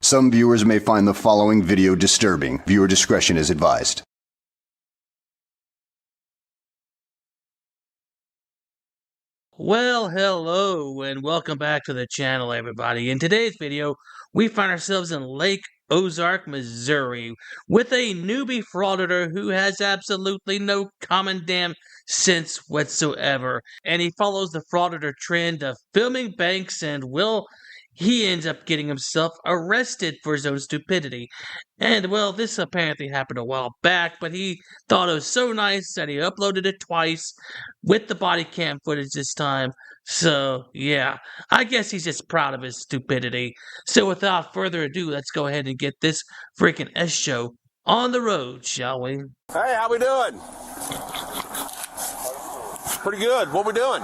Some viewers may find the following video disturbing. Viewer discretion is advised. Well, hello, and welcome back to the channel, everybody. In today's video, we find ourselves in Lake Ozark, Missouri, with a newbie frauditor who has absolutely no common damn sense whatsoever. And he follows the frauditor trend of filming banks, and, well, he ends up getting himself arrested for his own stupidity. And, well, this apparently happened a while back, but he thought it was so nice that he uploaded it twice with the body cam footage this time. So, yeah, I guess he's just proud of his stupidity. So, without further ado, let's go ahead and get this freaking S show on the road, shall we? Hey, how we doing? Pretty good. What we doing?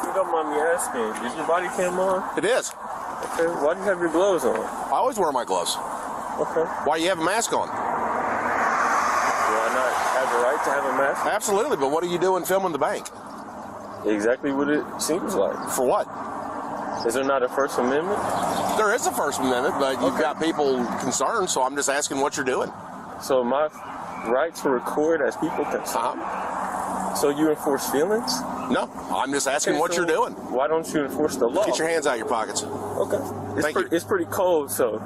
You don't mind me asking, is your body cam on? It is. Okay, why do you have your gloves on? I always wear my gloves. Okay. Why do you have a mask on? Do I not have the right to have a mask? Absolutely, but what are you doing filming the bank? Exactly what it seems like. For what? Is there not a First Amendment? There is a First Amendment, but you've got people concerned, so I'm just asking what you're doing. So my right to record as people concerned? So you enforce feelings? No, I'm just asking what you're doing. Why don't you enforce the law? Get your hands out of your pockets. Okay. It's pretty cold, so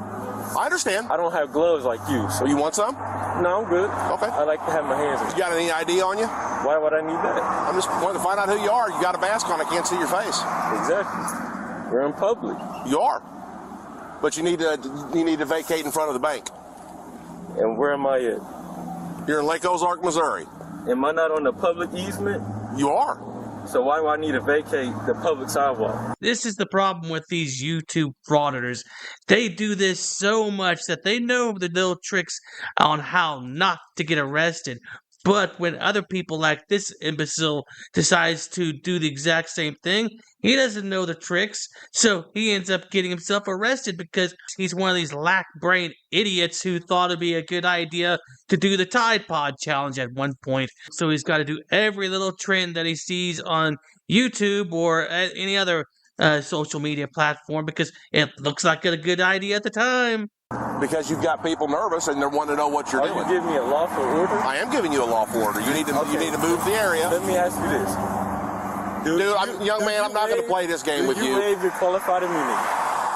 I understand. I don't have gloves like you. So You want some? No, I'm good. Okay. I like to have my hands in. You got any ID on you? Why would I need that? I'm just wanting to find out who you are. You got a mask on. I can't see your face. Exactly. We're in public. You are. But you need to vacate in front of the bank. And where am I at? You're in Lake Ozark, Missouri. Am I not on the public easement? You are. So why do I need to vacate the public sidewalk? This is the problem with these YouTube frauditors. They do this so much that they know the little tricks on how not to get arrested. But when other people like this imbecile decides to do the exact same thing, he doesn't know the tricks, so he ends up getting himself arrested because he's one of these lack-brain idiots who thought it'd be a good idea to do the Tide Pod challenge at one point. So he's got to do every little trend that he sees on YouTube or any other social media platform because it looks like a good idea at the time. Because you've got people nervous and they want to know what you're doing. You give me a lawful order? I am giving you a lawful order. You need to move the area. Let me ask you this. Young man, I'm not going to play this game with you. You waive your qualified immunity.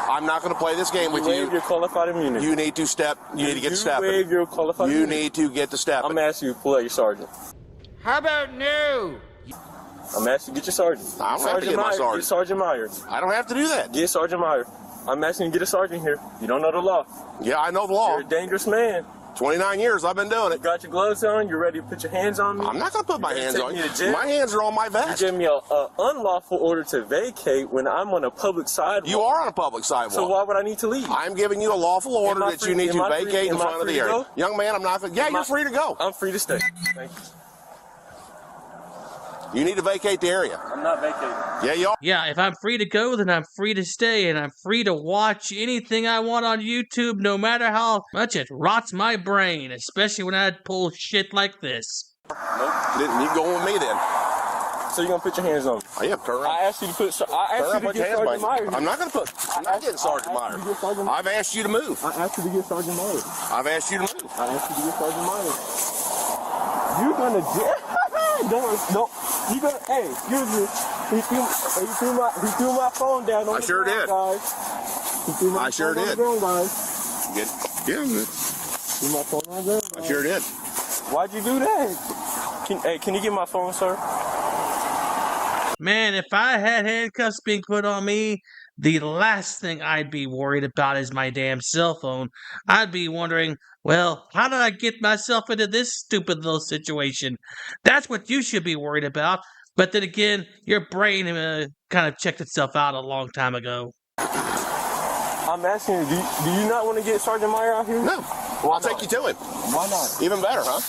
I'm not going to play this game with you. You waive your qualified immunity. You need to step. You need to get stepping. You waive your qualified immunity. You need to get to stepping. I'm asking you to pull out your sergeant. How about no? I'm asking you to get your sergeant. I don't have to get my sergeant. Get Sergeant Myers. I don't have to do that. Get Sergeant Myers. I'm asking you to get a sergeant here. You don't know the law. Yeah, I know the law. You're a dangerous man. 29 years I've been doing You it. got your gloves on. You're ready to put your hands on me. I'm not going to put my hands on you. To jail? My hands are on my vest. You gave me an unlawful order to vacate when I'm on a public sidewalk. You are on a public sidewalk. So why would I need to leave? I'm giving you a lawful order that you need to vacate in front of the area. Young man, I'm not. Yeah, you're free to go. I'm free to stay. Thank you. You need to vacate the area. I'm not vacating. Yeah, you are. Yeah, if I'm free to go, then I'm free to stay, and I'm free to watch anything I want on YouTube, no matter how much it rots my brain, especially when I pull shit like this. Nope. You go with me then. So you're gonna put your hands on me? Oh, yeah, turn around. I asked you to put. I asked you to get Sergeant Myers. I'm not going to put. I'm not getting Sergeant Myers. I've asked you to move. I asked you to get Sergeant Myers. I've asked you to move. I asked you to get Sergeant Myers. You're gonna don't. You gonna? Hey, excuse me. He threw my phone down on I the sure ground, did. Guys. He threw my I sure phone did. On the ground, guys. Yeah, good. Threw my phone on the ground, guys. I sure did. Why'd you do that? Can you get my phone, sir? Man, if I had handcuffs being put on me, the last thing I'd be worried about is my damn cell phone. I'd be wondering, well, how did I get myself into this stupid little situation? That's what you should be worried about. But then again, your brain kind of checked itself out a long time ago. I'm asking you, do you not want to get Sergeant Meyer out here? No. I'll take you to him. Why not? Even better, huh?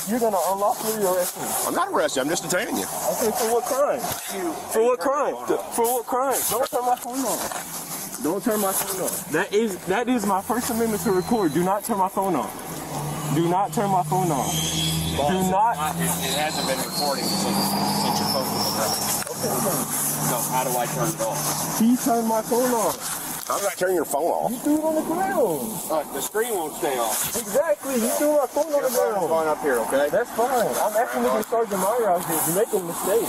You're gonna unlawfully arrest me. I'm not arresting you. I'm just detaining you. Okay, for what crime? For what crime? For what crime? Don't turn my phone on. Don't turn my phone on. That is my First Amendment to record. Do not turn my phone on. Do not turn my phone on. Do not. It hasn't been recording since your phone was around. Okay. So how do I turn it off? He turned my phone off. How did I turn your phone off? You threw it on the ground. The screen won't stay off. Exactly. You threw my phone on the ground. Going up here, okay? That's fine. I'm actually looking Sergeant Meyer out here. You're making a mistake.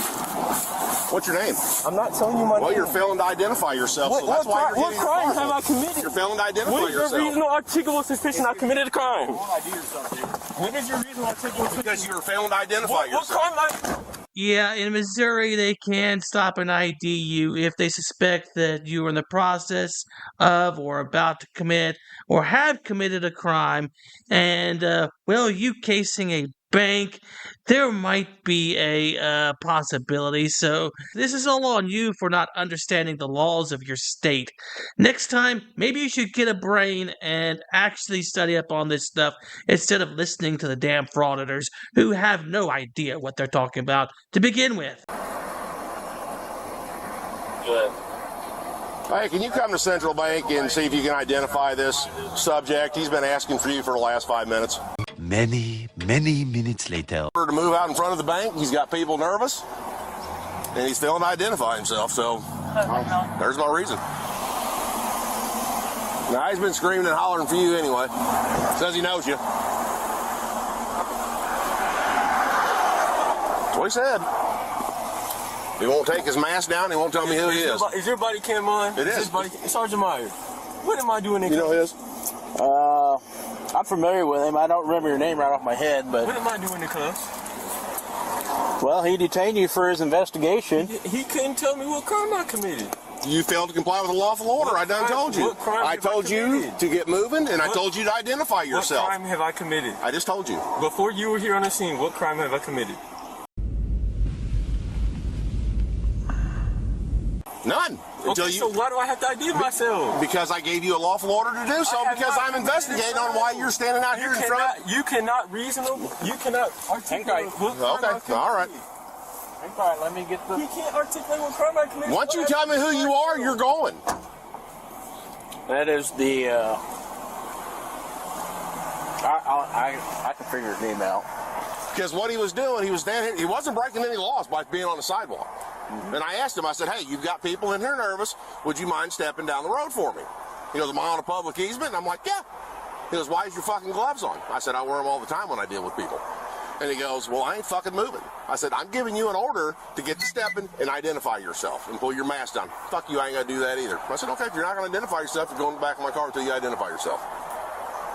What's your name? I'm not telling you my name. Well, you're failing to identify yourself, so that's why you're What getting your crime phone have I off. committed? You're failing to identify What is yourself. your reasonable articulable suspicion I committed a crime? ID yourself, dude. What is your reasonable articulable suspicion? Because you were failing to identify What yourself. crime Yeah, in Missouri, they can stop and ID you if they suspect that you are in the process of or about to commit or have committed a crime. And, well, you casing a bank, there might be a possibility. So this is all on you for not understanding the laws of your state. Next time, maybe you should get a brain and actually study up on this stuff instead of listening to the damn frauditors who have no idea what they're talking about to begin with. Good. Hey, can you come to Central Bank and see if you can identify this subject? He's been asking for you for the last 5 minutes. Many minutes later. To move out in front of the bank, he's got people nervous, and he's failing to identify himself, so there's no reason. Now, he's been screaming and hollering for you anyway. Says he knows you. That's what he said. He won't take his mask down. He won't tell me who he is. Is your body cam on? It is. Sergeant Meyer. What am I doing in You know his? I'm familiar with him. I don't remember your name right off my head, but What am I doing in cuffs? well, he detained you for his investigation. He couldn't tell me what crime I committed. You failed to comply with the lawful order. I done told you. What crime I have I told you committed? to get moving, and I told you to identify yourself. What crime have I committed? I just told you. Before you were here on the scene, what crime have I committed? None. Until Okay, so why do I have to ID myself? Because I gave you a lawful order to do so, I have because not I'm investigating on why you're standing out here in front. You cannot articulate what crime I Okay, committed. all right. All right, let me get He can't articulate what crime I committed. Once you tell me who you are, you're going. That is the. I can figure his name out. Because what he was doing, he was standing here, he wasn't breaking any laws by being on the sidewalk. And I asked him, I said, hey, you've got people in here nervous. Would you mind stepping down the road for me? He goes, am I on a public easement? And I'm like, yeah. He goes, why is your fucking gloves on? I said, I wear them all the time when I deal with people. And he goes, well, I ain't fucking moving. I said, I'm giving you an order to get to stepping and identify yourself and pull your mask down. Fuck you, I ain't gonna do that either. I said, okay, if you're not gonna identify yourself, you're going in the back of my car until you identify yourself.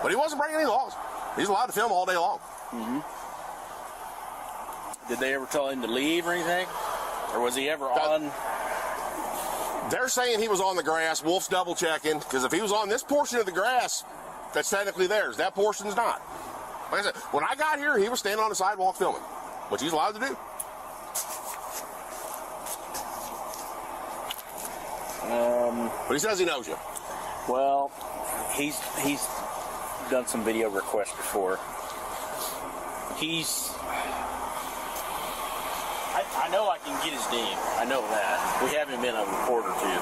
But he wasn't breaking any laws. He's allowed to film all day long. Did they ever tell him to leave or anything? Or was he ever on? They're saying he was on the grass. Wolf's double checking, because if he was on this portion of the grass, that's technically theirs. That portion's not. Like I said, when I got here, he was standing on the sidewalk filming, which he's allowed to do. But he says he knows you. Well, he's done some video requests before. I know I can get his name. I know that. We have him in a report or two.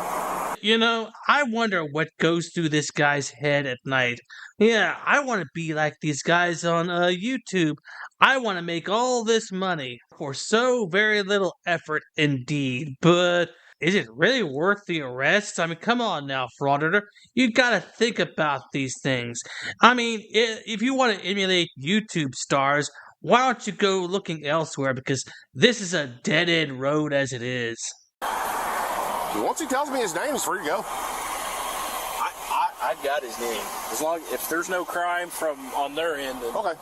You know, I wonder what goes through this guy's head at night. Yeah, I want to be like these guys on YouTube. I want to make all this money for so very little effort indeed. But is it really worth the arrest? I mean, come on now, Frauditor. You gotta think about these things. I mean, if you want to emulate YouTube stars, why don't you go looking elsewhere? Because this is a dead-end road as it is. Once he tells me his name, he's free to go. I got his name. As long if there's no crime from on their end, then Okay.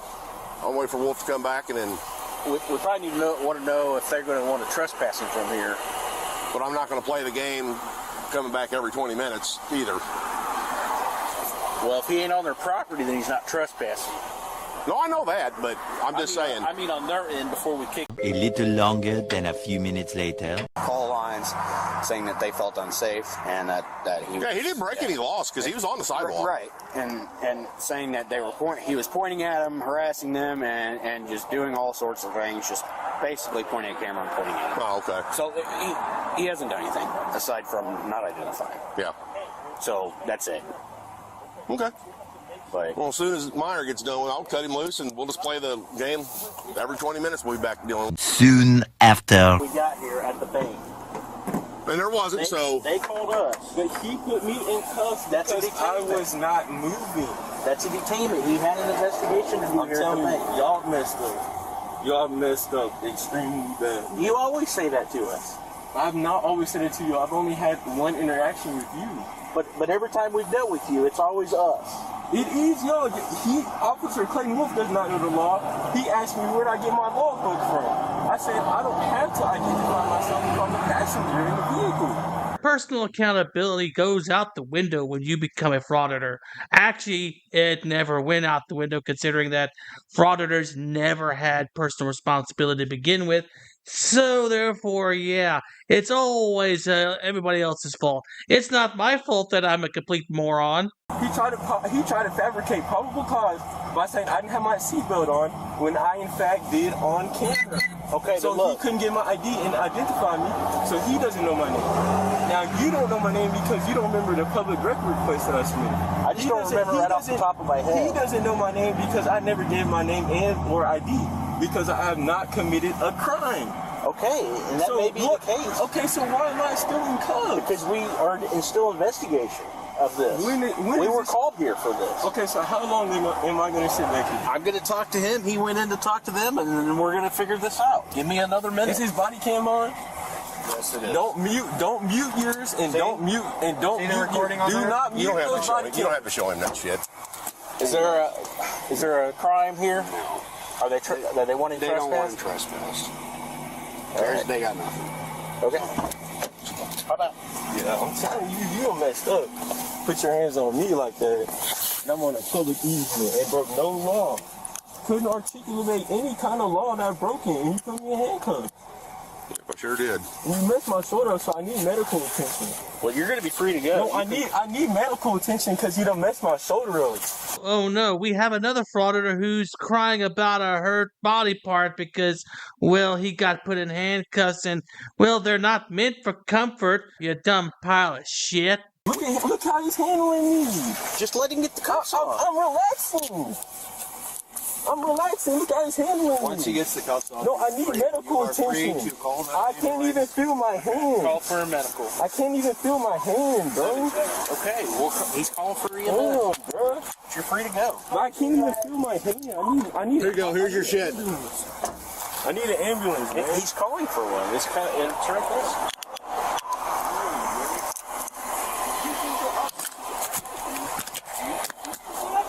I'll wait for Wolf to come back, and then. we probably need to want to know if they're going to want to trespass him from here. But I'm not going to play the game coming back every 20 minutes either. Well, if he ain't on their property, then he's not trespassing. No, I know that, but I'm just saying. I mean, on their end before we kick. A little longer than a few minutes later. Call lines saying that they felt unsafe and that he Yeah, he didn't break any laws because he was on the sidewalk. right, and saying that they were he was pointing at them, harassing them, and just doing all sorts of things, just basically pointing a camera and pointing at them. Oh, okay. So he hasn't done anything aside from not identifying. Yeah. So that's it. Okay. But Well, as soon as Meyer gets done, I'll cut him loose and we'll just play the game every 20 minutes. We'll be back dealing. Soon after. We got here at the bank. And there wasn't, so. They called us. But he put me in cuffs That's a because I detainment. was not moving. That's a detainment. He had an investigation to do I'm here at telling the you, bank. y'all messed up. Y'all messed up extremely bad. You always say that to us. I've not always said it to you. I've only had one interaction with you. But every time we've dealt with you, it's always us. It is y'all. Officer Clayton Wolf does not know the law. He asked me where'd I get my law book from. I said I don't have to identify myself if I'm a passenger in the vehicle. Personal accountability goes out the window when you become a frauditor. Actually, it never went out the window considering that frauditors never had personal responsibility to begin with. So therefore, yeah, it's always everybody else's fault. It's not my fault that I'm a complete moron. He tried to fabricate probable cause by saying I didn't have my seatbelt on when I in fact did on camera. Okay, So but look. he couldn't get my ID and identify me, so he doesn't know my name. Now you don't know my name because you don't remember the public record request that I submitted. I just don't remember right off the top of my head. He doesn't know my name because I never gave my name and or ID because I have not committed a crime. Okay, and that may be the case. Okay, so why am I still in cuffs? Because we are in still investigation of this. When we is were this- called here for this. Okay, so how long am I going to sit back here? I'm going to talk to him. He went in to talk to them, and then we're going to figure this out. Give me another minute. Is his body cam on? Yes, it is. Don't mute yours and don't mute recording on do there? not mute those body You don't have to show him that shit. Is there a crime here? Are they wanting They trespass? don't want to trespass. They got nothing. Okay. How about? Yeah, I'm telling you, you messed up. Put your hands on me like that. And I'm on a public easement and broke no law. Couldn't articulate any kind of law that I broke it, and you put me in handcuffs. I sure did. And you messed my shoulder up, so I need medical attention. Well, you're going to be free to go. No, I need medical attention because you done messed my shoulder up. Oh no, we have another frauditor who's crying about a hurt body part because, well, he got put in handcuffs and, well, they're not meant for comfort, you dumb pile of shit. Look how he's handling me. Just let him get the cuffs on. I'm relaxing. Look how he's handling me. Once he gets the cuffs on, No, I need medical attention. I can't even feel my hand. Call for a medical. I can't even feel my hand, bro. Okay, well, he's calling for EMS. Damn, bro. You're free to go. I can't even feel my hand. I need. Here you go. Here's your shit. I need an ambulance, man. He's calling for one. It's kind of interesting.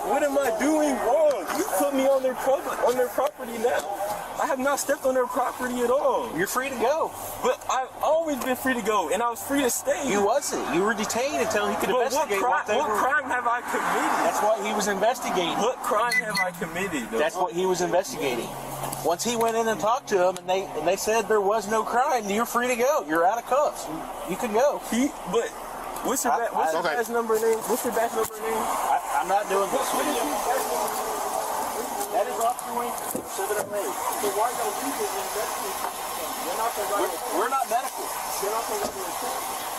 What am I doing wrong? You put me on their property now. I have not stepped on their property at all. You're free to go. But I've always been free to go, and I was free to stay. You wasn't. You were detained until he could But investigate what they were. crime have I committed? That's what he was investigating. What crime have I committed? Though? That's what he was investigating. Once he went in and talked to him, and they said there was no crime, you're free to go. You're out of cuffs. You can go. But what's your badge number name? What's your badge number name? I'm not doing this with you. That is off your wing. So why don't you get investigation? We're not medical.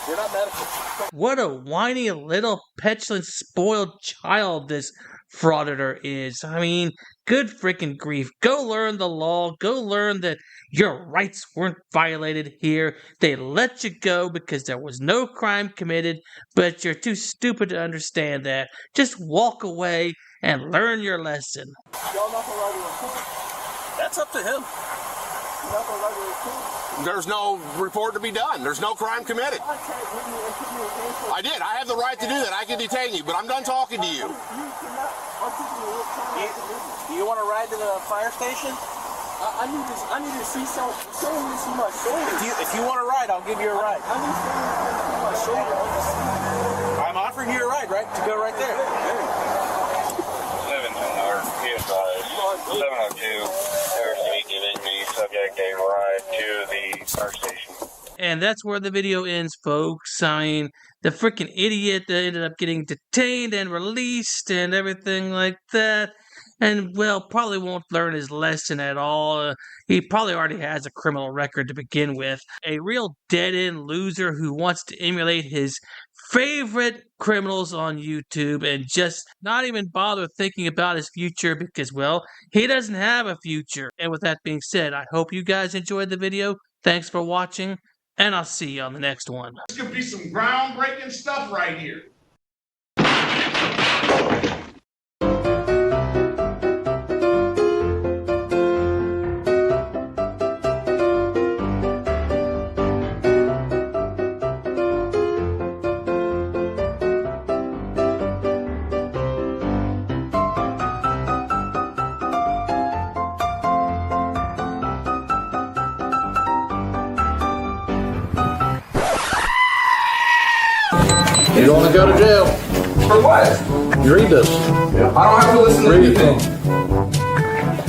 You're not medical. What a whiny little petulant spoiled child this frauditor is. I mean, good freaking grief. Go learn the law. Go learn that your rights weren't violated here. They let you go because there was no crime committed, but you're too stupid to understand that. Just walk away and learn your lesson. That's up to him. There's no report to be done. There's no crime committed. I did. I have the right to do that. I can detain you, but I'm done talking to you. You want to ride to the fire station? I need to see show me to see my shoulder. If you want to ride, I'll give you a ride. I need to see my shoulder. I'm offering you a ride, right? To go right there. 702, RCB giving the subject a ride to the fire station. And that's where the video ends, folks. I mean, the freaking idiot that ended up getting detained and released and everything like that. And, well, probably won't learn his lesson at all. He probably already has a criminal record to begin with. A real dead-end loser who wants to emulate his favorite criminals on YouTube and just not even bother thinking about his future because, well, he doesn't have a future. And with that being said, I hope you guys enjoyed the video. Thanks for watching. and I'll see you on the next one. This could be some groundbreaking stuff right here. You don't want to go to jail. For what? You read this. I don't have to listen to anything.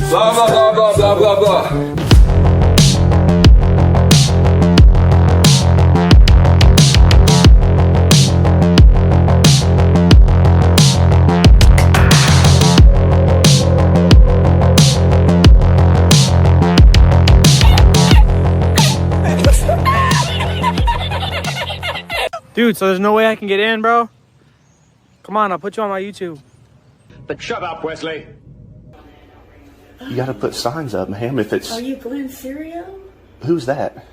Blah, blah, blah, blah, blah, blah, blah. Dude, so there's no way I can get in, bro? Come on, I'll put you on my YouTube. But shut up, Wesley. You gotta put signs up, ma'am, if it's... Are you Glenn Serio? Who's that?